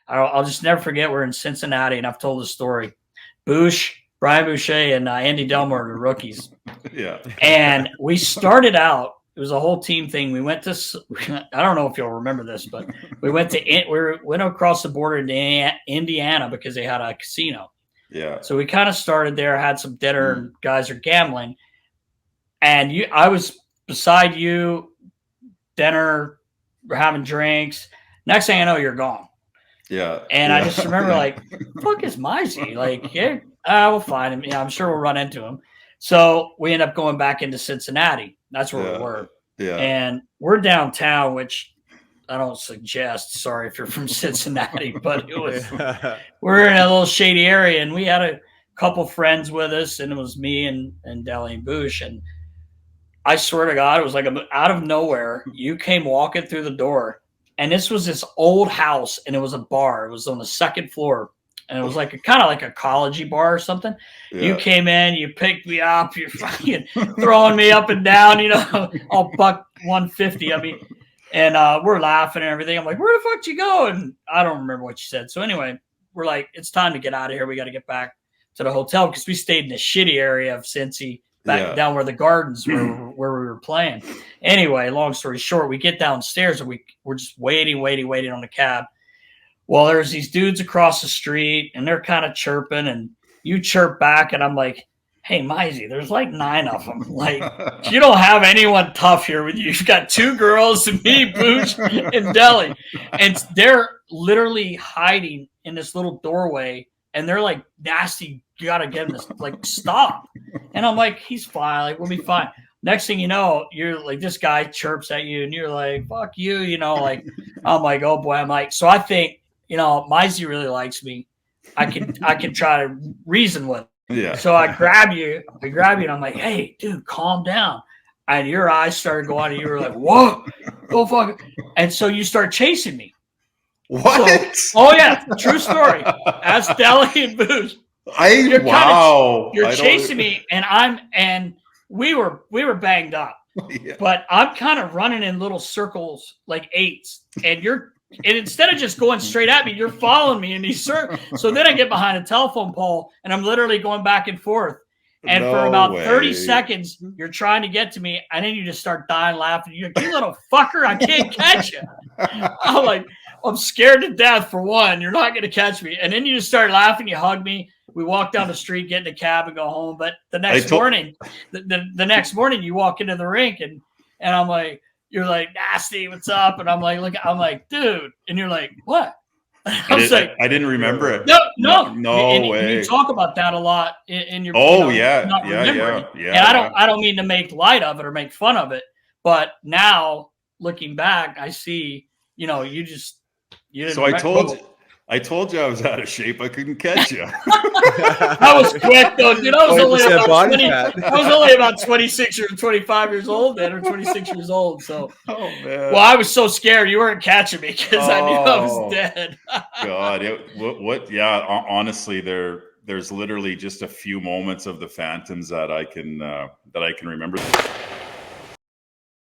I'll just never forget. We're in Cincinnati, and I've told this story. Brian Boucher, and Andy Delmore, the rookies. Yeah. And we started out. It was a whole team thing. We went to. I don't know if you'll remember this, but we went across the border to Indiana because they had a casino. Yeah. So we kind of started there, had some dinner, and guys are gambling. And I was beside you, dinner, we're having drinks. Next thing I know, you're gone. Yeah. And I just remember, like, fuck is Myhres? Like, yeah, we'll find him. Yeah, I'm sure we'll run into him. So we end up going back into Cincinnati. That's where we were. Yeah. And we're downtown, which I don't suggest. Sorry if you're from Cincinnati, but it was. We're in a little shady area, and we had a couple friends with us, and it was me and Deli and Boucher. And I swear to God, it was like out of nowhere. You came walking through the door, and this was this old house, and it was a bar. It was on the second floor, and it was like kind of like a college-y bar or something. Yeah. You came in, you picked me up, you're fucking throwing me up and down, all buck 150. I mean, and we're laughing and everything. I'm like, where the fuck did you go? And I don't remember what you said. So anyway, we're like, it's time to get out of here. We got to get back to the hotel because we stayed in the shitty area of Cincy. Back down where the gardens were, where we were playing. Anyway, long story short, we get downstairs and we're just waiting on the cab. Well, there's these dudes across the street and they're kind of chirping and you chirp back and I'm like, hey, Myhres, there's like 9 of them. Like, you don't have anyone tough here with you. You've got 2 girls and me, Boucher, and Deli. And they're literally hiding in this little doorway and they're like nasty. You got to get him to like stop. And I'm like, he's fine. Like, we'll be fine. Next thing you know, you're like, this guy chirps at you and you're like, fuck you, like, I'm like, oh boy. I'm like, so I think, Myhres really likes me. I can try to reason with him. Yeah. So I grab you and I'm like, hey, dude, calm down. And your eyes started going and you were like, whoa, go fuck. And so you start chasing me. What? So, oh yeah, true story. That's Deli and Boucher. You're chasing me, and we were banged up, but I'm kind of running in little circles like 8s, and instead of just going straight at me, you're following me in these circles. So then I get behind a telephone pole, and I'm literally going back and forth. And for about 30 seconds, you're trying to get to me, and then you just start dying laughing. You're like, you little fucker, I can't catch you. I'm like, I'm scared to death for one. You're not going to catch me. And then you just start laughing. You hug me. We walk down the street, get in a cab, and go home. But the next morning, the next morning, you walk into the rink, and I'm like, you're like, nasty, what's up? And I'm like, look, I'm like, dude. And you're like, what? I didn't remember it. No way. You talk about that a lot in your. Yeah. And I don't mean to make light of it or make fun of it, but now looking back, I see, you didn't. So I told you I was out of shape. I couldn't catch you. That was quick though, dude. I was only about 26 or 25 years old then, or 26 years old. So, man. Well, I was so scared you weren't catching me because I knew I was dead. God, what? Yeah, honestly, there's literally just a few moments of the Phantoms that I can remember.